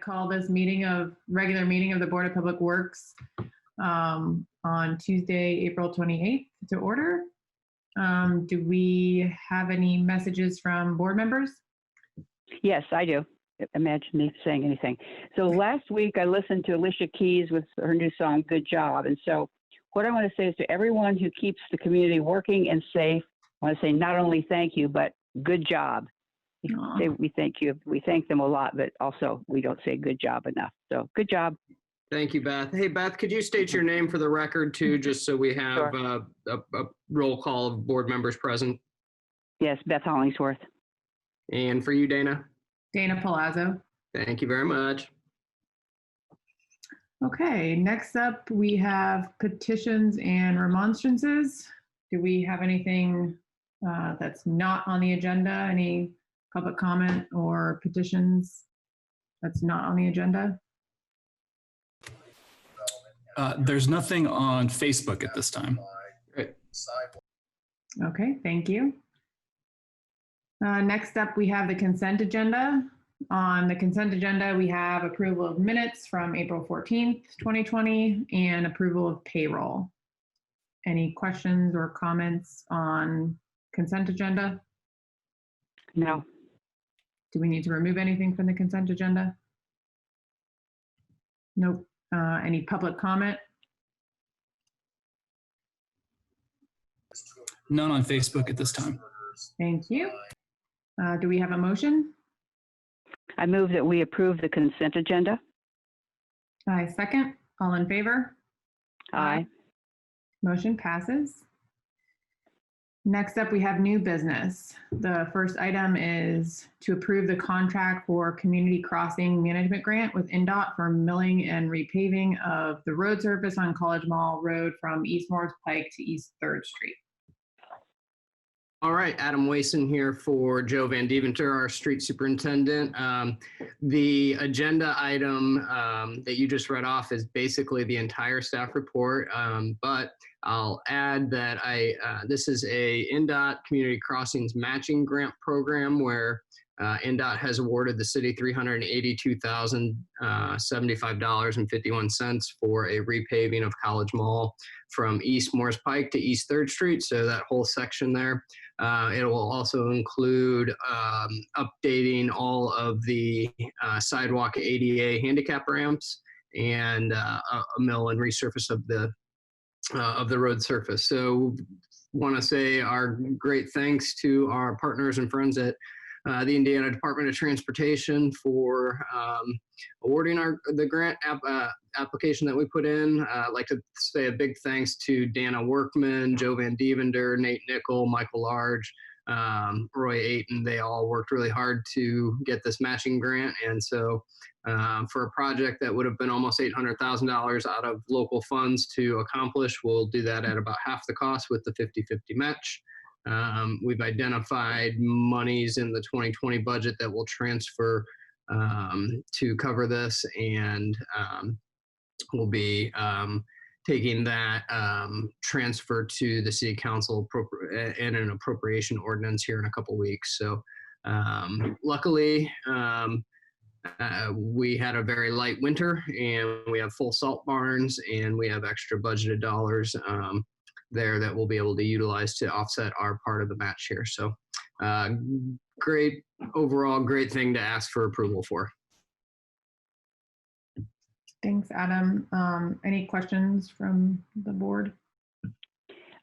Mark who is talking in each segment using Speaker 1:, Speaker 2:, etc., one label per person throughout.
Speaker 1: call this regular meeting of the Board of Public Works on Tuesday, April 28th to order. Do we have any messages from board members?
Speaker 2: Yes, I do. Imagine me saying anything. So last week I listened to Alicia Keys with her new song, Good Job. And so what I want to say is to everyone who keeps the community working and safe, I want to say not only thank you, but good job. We thank you. We thank them a lot, but also we don't say good job enough. So good job.
Speaker 3: Thank you, Beth. Hey, Beth, could you state your name for the record too, just so we have
Speaker 2: Sure.
Speaker 3: a roll call of board members present?
Speaker 2: Yes, Beth Hollingsworth.
Speaker 3: And for you, Dana?
Speaker 1: Dana Palazzo.
Speaker 3: Thank you very much.
Speaker 1: Okay, next up we have petitions and remonstrances. Do we have anything that's not on the agenda? Any public comment or petitions that's not on the agenda?
Speaker 4: There's nothing on Facebook at this time.
Speaker 3: Great.
Speaker 1: Okay, thank you. Next up, we have the consent agenda. On the consent agenda, we have approval of minutes from April 14th, 2020, and approval of payroll. Any questions or comments on consent agenda?
Speaker 2: No.
Speaker 1: Do we need to remove anything from the consent agenda? Nope. Any public comment?
Speaker 4: None on Facebook at this time.
Speaker 1: Thank you. Do we have a motion?
Speaker 2: I move that we approve the consent agenda.
Speaker 1: I second. All in favor?
Speaker 2: Aye.
Speaker 1: Motion passes. Next up, we have new business. The first item is to approve the contract for community crossing management grant with NDOT for milling and repaving of the road surface on College Mall Road from East Morris Pike to East 3rd Street.
Speaker 3: All right, Adam Wason here for Joe Van Deventer, our street superintendent. The agenda item that you just read off is basically the entire staff report, but I'll add that this is a NDOT Community Crossings Matching Grant Program where NDOT has awarded the city $382,075.51 for a repaving of College Mall from East Morris Pike to East 3rd Street, so that whole section there. It will also include updating all of the sidewalk ADA handicap ramps and a mill and resurface of the road surface. So want to say our great thanks to our partners and friends at the Indiana Department of Transportation for awarding the grant application that we put in. I'd like to say a big thanks to Dana Workman, Joe Van Devender, Nate Nickel, Michael Large, Roy Ayton. They all worked really hard to get this matching grant. And so for a project that would have been almost $800,000 out of local funds to accomplish, we'll do that at about half the cost with the 50-50 match. We've identified monies in the 2020 budget that will transfer to cover this, and we'll be taking that transfer to the city council in an appropriation ordinance here in a couple weeks. So luckily, we had a very light winter, and we have full salt barns, and we have extra budgeted dollars there that we'll be able to utilize to offset our part of the match here. So great, overall great thing to ask for approval for.
Speaker 1: Thanks, Adam. Any questions from the board?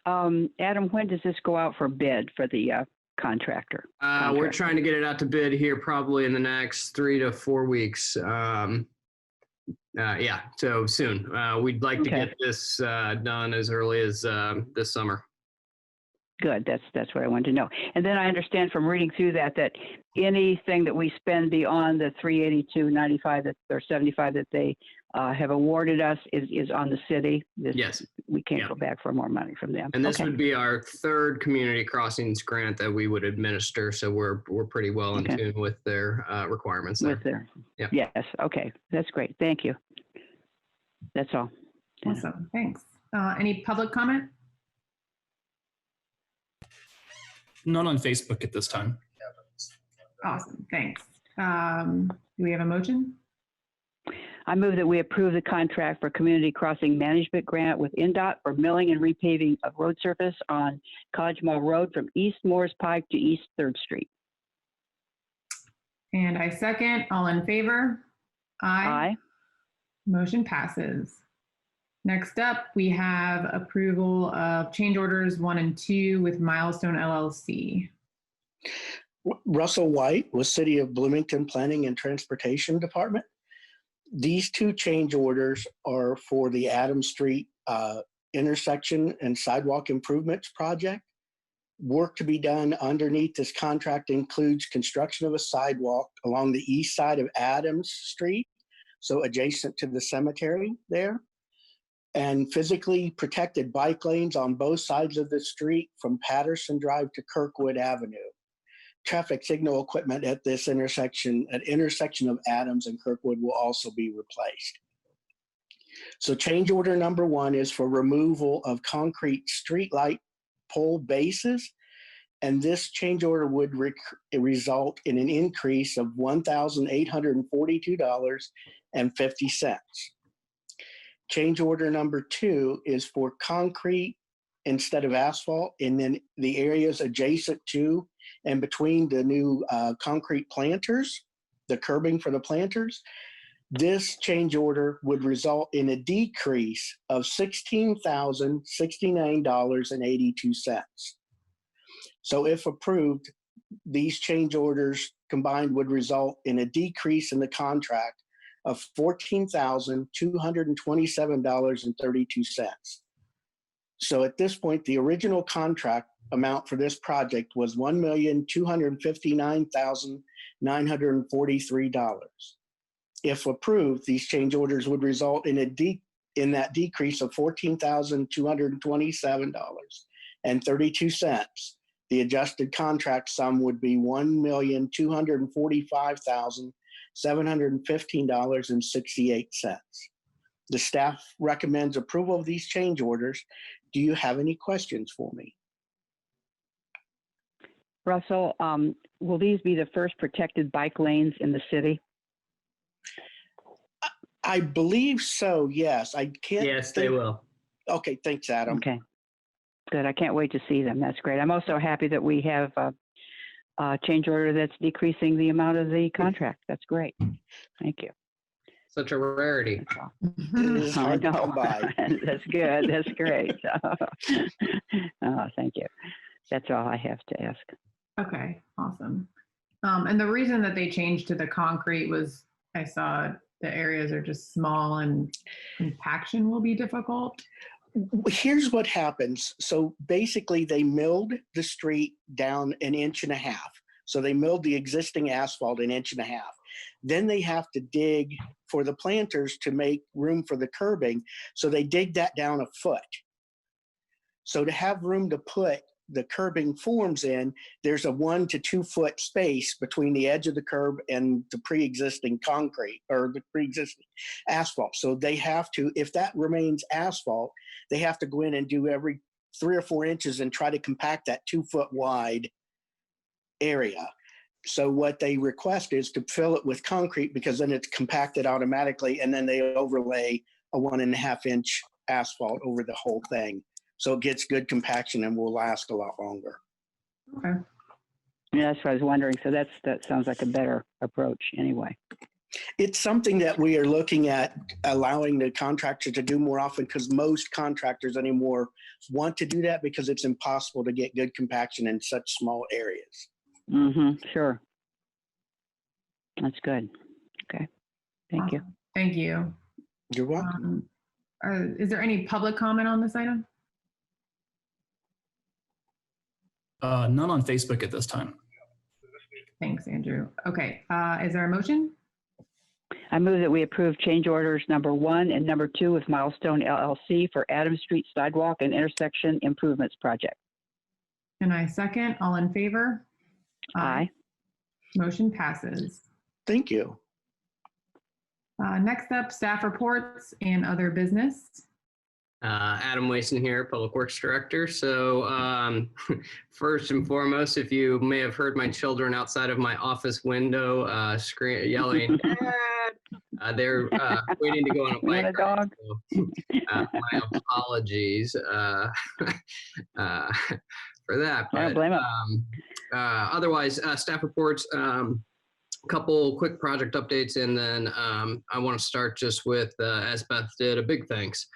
Speaker 2: Adam, when does this go out for bid for the contractor?
Speaker 3: We're trying to get it out to bid here probably in the next 3 to 4 weeks. Yeah, so soon. We'd like to get this done as early as this summer.
Speaker 2: Good. That's what I wanted to know. And then I understand from reading through that anything that we spend beyond the $382.95 or $75 that they have awarded us is on the city.
Speaker 3: Yes.
Speaker 2: We can't go back for more money from them.
Speaker 3: And this would be our third community crossings grant that we would administer. So we're pretty well in tune with their requirements there.
Speaker 2: Yes. Okay. That's great. Thank you. That's all.
Speaker 1: Awesome. Thanks. Any public comment?
Speaker 4: None on Facebook at this time.
Speaker 1: Awesome. Thanks. Do we have a motion?
Speaker 2: I move that we approve the contract for community crossing management grant with NDOT for milling and repaving of road surface on College Mall Road from East Morris Pike to East 3rd Street.
Speaker 1: And I second. All in favor?
Speaker 2: Aye.
Speaker 1: Motion passes. Next up, we have approval of change orders 1 and 2 with Milestone LLC.
Speaker 5: Russell White with City of Bloomington Planning and Transportation Department. These two change orders are for the Adams Street intersection and sidewalk improvements project. Work to be done underneath this contract includes construction of a sidewalk along the east side of Adams Street, so adjacent to the cemetery there, and physically protected bike lanes on both sides of the street from Patterson Drive to Kirkwood Avenue. Traffic signal equipment at this intersection of Adams and Kirkwood will also be replaced. So change order number 1 is for removal of concrete streetlight pole bases. And this change order would result in an increase of $1,842.50. Change order number 2 is for concrete instead of asphalt, and then the areas adjacent to and between the new concrete planters, the curbing for the planters. This change order would result in a decrease of $16,069.82. So if approved, these change orders combined would result in a decrease in the contract of $14,227.32. So at this point, the original contract amount for this project was $1,259,943. If approved, these change orders would result in that decrease of $14,227.32. The adjusted contract sum would be $1,245,715.68. The staff recommends approval of these change orders. Do you have any questions for me?
Speaker 2: Russell, will these be the first protected bike lanes in the city?
Speaker 5: I believe so, yes. I can't.
Speaker 3: Yes, they will.
Speaker 5: Okay, thanks, Adam.
Speaker 2: Okay, good. I can't wait to see them. That's great. I'm also happy that we have a change order that's decreasing the amount of the contract. That's great. Thank you.
Speaker 3: Such a rarity.
Speaker 2: That's all.
Speaker 5: It is hard to come by.
Speaker 2: That's good. That's great. Oh, thank you. That's all I have to ask.
Speaker 1: Okay, awesome. And the reason that they changed to the concrete was I saw the areas are just small and compaction will be difficult.
Speaker 5: Here's what happens. So basically they milled the street down 1.5 inches. So they milled the existing asphalt 1.5 inches. Then they have to dig for the planters to make room for the curbing. So they dig that down 1 foot. So to have room to put the curbing forms in, there's a 1 to 2 foot space between the edge of the curb and the pre-existing concrete or the pre-existing asphalt. So they have to, if that remains asphalt, they have to go in and do every 3 or 4 inches and try to compact that 2 foot wide area. So what they request is to fill it with concrete because then it's compacted automatically, and then they overlay a 1.5 inch asphalt over the whole thing. So it gets good compaction and will last a lot longer.
Speaker 1: Okay.
Speaker 2: Yeah, that's what I was wondering. So that sounds like a better approach anyway.
Speaker 5: It's something that we are looking at allowing the contractor to do more often because most contractors anymore want to do that because it's impossible to get good compaction in such small areas.
Speaker 2: Mm-hmm. Sure. That's good. Okay. Thank you.
Speaker 1: Thank you.
Speaker 5: You're welcome.
Speaker 1: Is there any public comment on this item?
Speaker 4: None on Facebook at this time.
Speaker 1: Thanks, Andrew. Okay. Is there a motion?
Speaker 2: I move that we approve change orders number 1 and number 2 with Milestone LLC for Adams Street Sidewalk and Intersection Improvements Project.
Speaker 1: And I second. All in favor?
Speaker 2: Aye.
Speaker 1: Motion passes.
Speaker 5: Thank you.
Speaker 1: Next up, staff reports and other business.
Speaker 3: Adam Wason here, Public Works Director. So first and foremost, if you may have heard my children outside of my office window yelling, "Dad!" They're waiting to go on a
Speaker 2: You want a
Speaker 3: bike ride.
Speaker 2: dog?
Speaker 3: So, my apologies for that.
Speaker 2: I don't
Speaker 3: But
Speaker 2: blame 'em.
Speaker 3: otherwise, staff reports. Couple quick project updates, and then I want to start just with, as Beth did, a big thanks.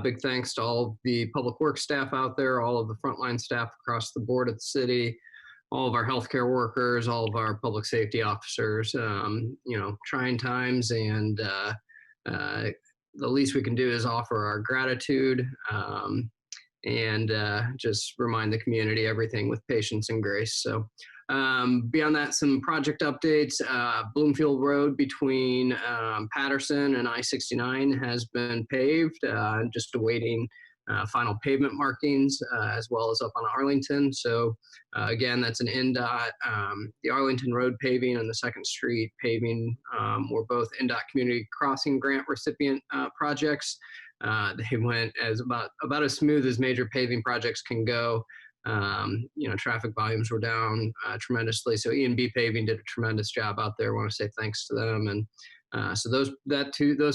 Speaker 3: Big thanks to all of the public works staff out there, all of the frontline staff across the board at the city, all of our healthcare workers, all of our public safety officers. Trying times, and the least we can do is offer our gratitude, and just remind the community everything with patience and grace. So beyond that, some project updates. Bloomfield Road between Patterson and I-69 has been paved, just awaiting final pavement markings, as well as up on Arlington. So again, that's an NDOT. The Arlington Road paving and the 2nd Street paving were both NDOT Community Crossing Grant recipient projects. They went as about as smooth as major paving projects can go. Traffic volumes were down tremendously. So E&B Paving did a tremendous job out there. I want to say thanks to them. And so those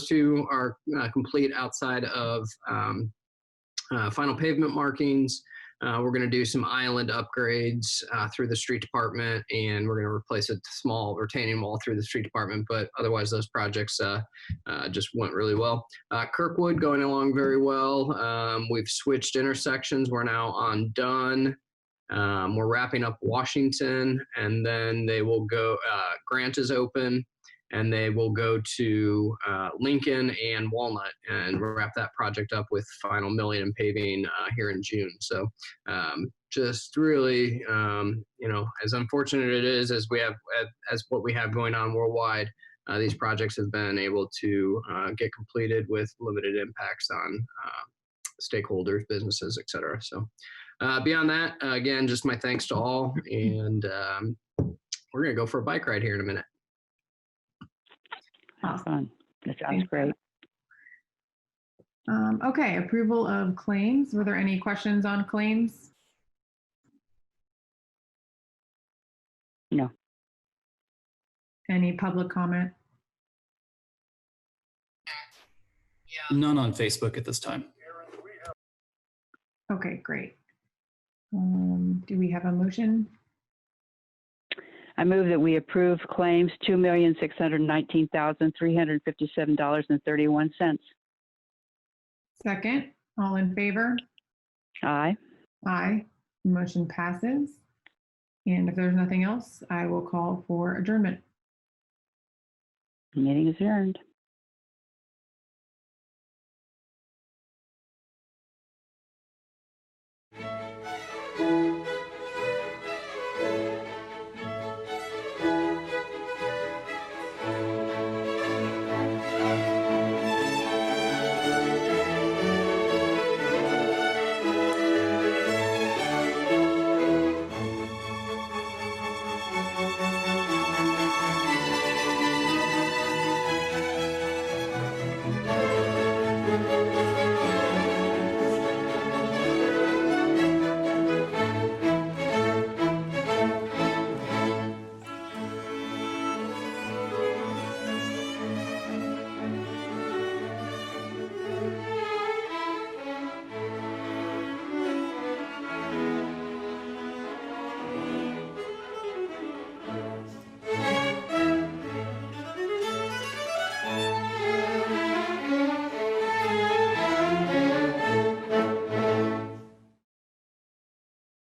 Speaker 3: two are complete outside of final pavement markings. We're going to do some island upgrades through the street department, and we're going to replace a small retaining wall through the street department. But otherwise, those projects just went really well. Kirkwood going along very well. We've switched intersections. We're now on Dunn. We're wrapping up Washington, and then they will go. Grant is open, and they will go to Lincoln and Walnut and wrap that project up with final milling and paving here in June. So just really, as unfortunate it is as what we have going on worldwide, these projects have been able to get completed with limited impacts on stakeholders, businesses, et cetera. So beyond that, again, just my thanks to all. And we're going to go for a bike ride here in a minute.
Speaker 2: Awesome. That sounds great.
Speaker 1: Okay, approval of claims. Were there any questions on claims?
Speaker 2: No.
Speaker 1: Any public comment?
Speaker 4: None on Facebook at this time.
Speaker 1: Okay, great. Do we have a motion?
Speaker 2: I move that we approve claims $2,619,357.31.
Speaker 1: Second, all in favor?
Speaker 2: Aye.
Speaker 1: Aye. Motion passes. And if there's nothing else, I will call for adjournment.
Speaker 2: Meeting is adjourned.